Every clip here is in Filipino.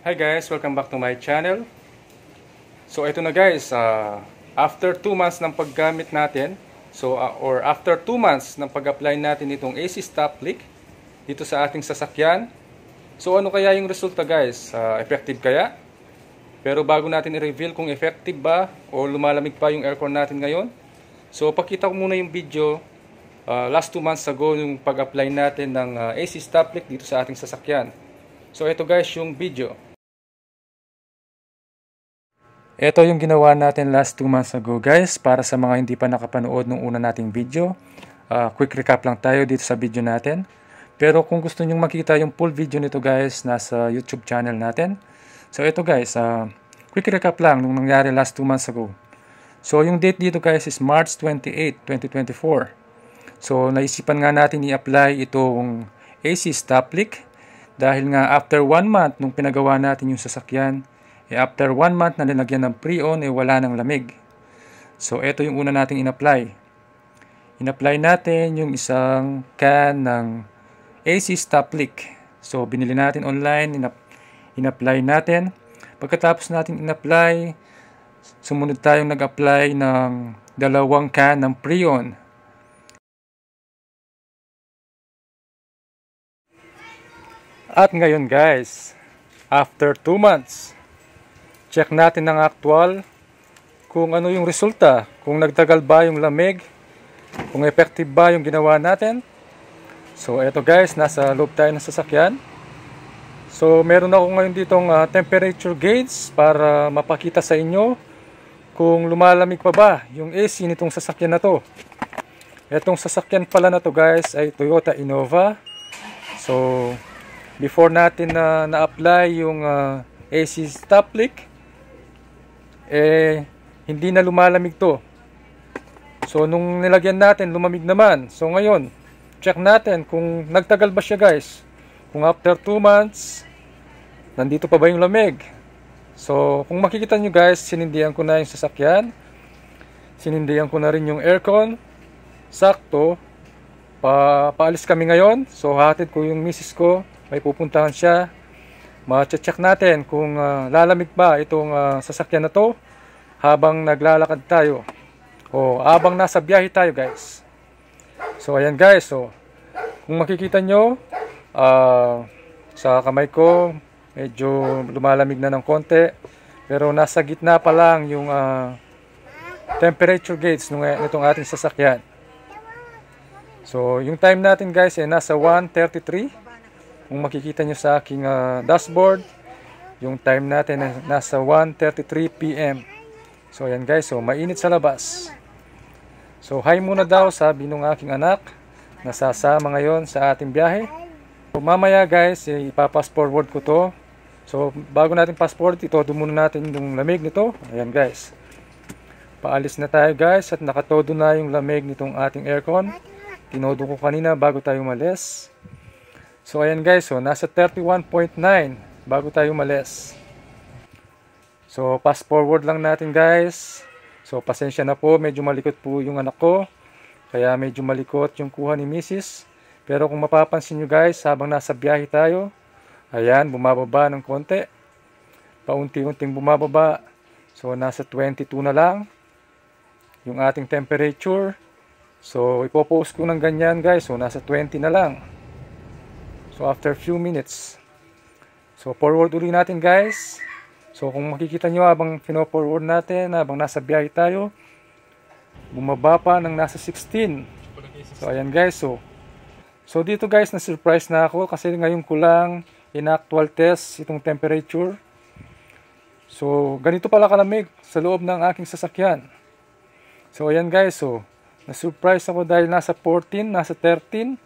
Hi guys, welcome back to my channel. So ito na guys, after 2 months ng paggamit natin, or after 2 months ng pag-apply natin itong AC stop leak dito sa ating sasakyan. So ano kaya yung resulta guys? Effective kaya? Pero bago natin i-reveal kung effective ba o lumalamig pa yung aircon natin ngayon, so pakita ko muna yung video last 2 months ago yung pag-apply natin ng AC stop leak dito sa ating sasakyan. So ito guys yung video. Ito yung ginawa natin last 2 months ago guys, para sa mga hindi pa nakapanood ng una nating video. Quick recap lang tayo dito sa video natin. Pero kung gusto nyong makita yung full video nito guys, nasa YouTube channel natin. So ito guys, quick recap lang nung nangyari last 2 months ago. So yung date dito guys is March 28, 2024. So naisipan nga natin i-apply itong AC stop leak. Dahil nga after 1 month nung pinagawa natin yung sasakyan, after 1 month na nilagyan ng pre-on, wala ng lamig. So, ito yung una nating in-apply. In-apply natin yung isang can ng AC stop leak. So, binili natin online, in-apply natin. Pagkatapos natin in-apply, sumunod tayong nag-apply ng 2 can ng pre-on. At ngayon guys, after 2 months, check natin ng actual kung ano yung resulta, kung nagtagal ba yung lamig, kung effective ba yung ginawa natin. So eto guys, nasa loob tayo ng sasakyan. So meron ako ngayon ditong temperature gauge para mapakita sa inyo kung lumalamig pa ba yung AC nitong sasakyan na to. Etong sasakyan pala na to guys ay Toyota Innova. So before natin na-apply yung AC stop leak, hindi na lumalamig to. So nung nilagyan natin, lumamig naman. So ngayon, check natin kung nagtagal ba siya guys. Kung after 2 months, nandito pa ba yung lamig. So kung makikita nyo guys, sinindihan ko na yung sasakyan. Sinindihan ko na rin yung aircon. Sakto, paalis kami ngayon. So hatid ko yung misis ko, may pupuntahan siya. Ma-check natin kung lalamig ba itong sasakyan na to habang naglalakad tayo o habang nasa biyahe tayo guys. So ayan guys, so kung makikita nyo sa kamay ko medyo lumalamig na ng konti, pero nasa gitna pa lang yung temperature gauge nitong ating sasakyan. So yung time natin guys ay nasa 1:33. Kung makikita nyo sa aking dashboard, yung time natin nasa 1:33 PM. So ayan guys, so mainit sa labas. So hi muna daw, sabi nung aking anak, nasasama ngayon sa ating biyahe. So mamaya guys, ipapass forward ko to. So bago natin pass forward, ito muna natin yung lamig nito. Ayan guys, paalis na tayo guys at nakatodo na yung lamig nitong ating aircon. Tinodo ko kanina bago tayo umalis. So ayan guys, so nasa 31.9 bago tayo umalis. So fast forward lang natin guys. So pasensya na po, medyo malikot po yung anak ko. Kaya medyo malikot yung kuha ni Mrs. Pero kung mapapansin nyo guys, habang nasa biyahe tayo, ayan, bumababa ng konti. Paunti-unting bumababa. So nasa 22 na lang yung ating temperature. So ipopost ko ng ganyan guys, so nasa 20 na lang. So after few minutes, so forward ulit natin guys. So kung makikita nyo habang pino-forward natin, habang nasa biyahe tayo, bumaba pa ng nasa 16. So ayan guys, so dito guys, na-surprise na ako kasi ngayon ko lang in-actual test itong temperature. So ganito pala kalamig sa loob ng aking sasakyan. So ayan guys, so na-surprise ako dahil nasa 14, nasa 13.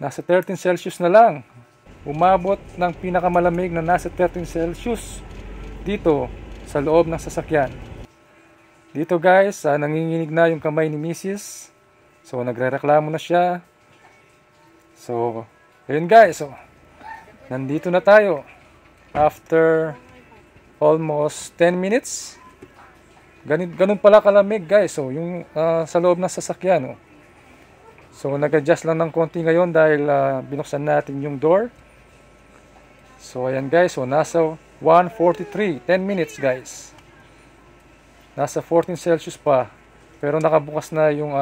Nasa 13 Celsius na lang. Umabot ng pinakamalamig na nasa 13 Celsius dito sa loob ng sasakyan. Dito guys, nanginginig na yung kamay ni Mrs. So nagrereklamo na siya. So ayun guys, so nandito na tayo. After almost 10 minutes. Ganun pala kalamig guys. So yung sa loob ng sasakyan. So nag-adjust lang ng konti ngayon dahil binuksan natin yung door. So ayan guys, so nasa 1:43, 10 minutes guys. Nasa 14 Celsius pa, pero nakabukas na yung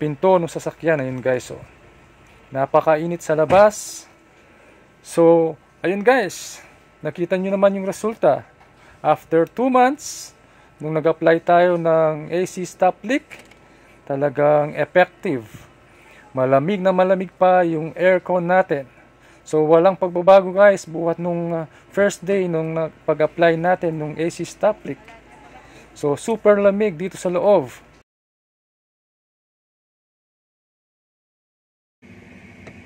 pinto ng sasakyan. Ayun guys, so napakainit sa labas. So ayun guys, nakita nyo naman yung resulta. After 2 months, nung nag-apply tayo ng AC stop leak, talagang effective. Malamig na malamig pa yung aircon natin. So walang pagbabago guys buhat nung first day nung pag-apply natin nung AC stop leak. So super lamig dito sa loob.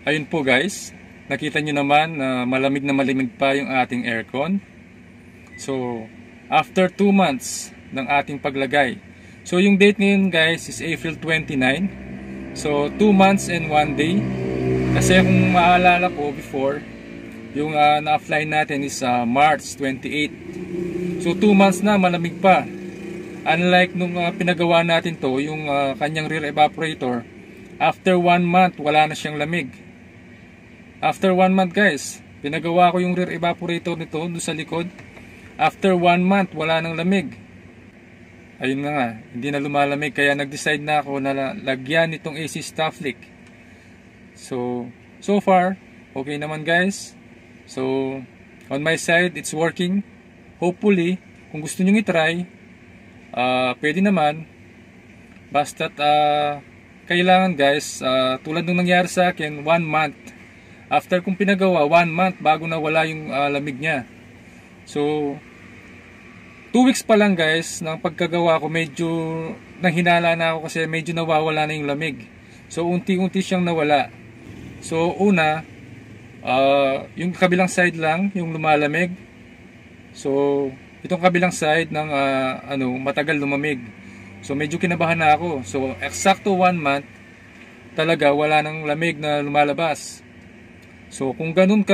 Ayun po guys, nakita nyo naman na malamig pa yung ating aircon. So after 2 months ng ating paglagay. So yung date ngayon guys is April 29. So 2 months and 1 day. Kasi kung maalala ko before, yung na-apply natin is March 28. So 2 months na, malamig pa. Unlike nung pinagawa natin to, yung kanyang rear evaporator, after 1 month wala na siyang lamig. After 1 month guys, pinagawa ko yung rear evaporator nito doon sa likod. After 1 month wala nang lamig. Ayun nga, hindi na lumalamig, kaya nag-decide na ako na lagyan itong AC stop leak. So far, okay naman guys. So, on my side, it's working. Hopefully, kung gusto nyo i-try, pwede naman. Basta't kailangan guys, tulad nung nangyari sa akin, 1 month. After kong pinagawa, 1 month bago nawala yung lamig niya. So, 2 weeks pa lang guys, ng pagkagawa ko, medyo nanghinala na ako kasi medyo nawawala na yung lamig. So, unti-unti siyang nawala. So, una, yung kabilang side lang, yung lumalamig. So, itong kabilang side ng matagal lumamig. So, medyo kinabahan na ako. So, eksakto 1 month, talaga wala nang lamig na lumalabas. So, kung ganun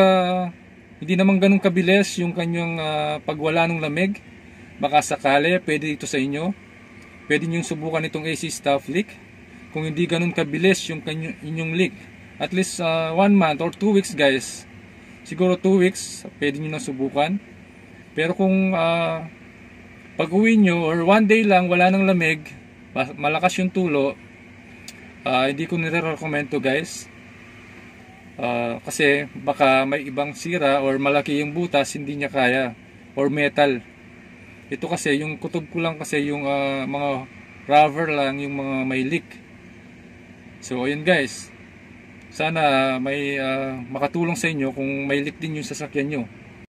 hindi naman ganun kabilis yung kanyang pagwala ng lamig, baka sakali, pwede ito sa inyo. Pwede nyo subukan itong AC stop leak. Kung hindi ganun kabilis yung inyong leak, at least 1 month or 2 weeks guys. Siguro 2 weeks, pwede nyo na subukan. Pero kung pag uwi nyo or 1 day lang, wala nang lamig, malakas yung tulo, hindi ko nire-recommend to guys. Kasi baka may ibang sira or malaki yung butas, hindi niya kaya. Or metal. Ito kasi, yung kutob ko lang kasi yung mga rubber lang, yung mga may leak. So ayun guys. Sana may makatulong sa inyo kung may leak din yung sasakyan nyo.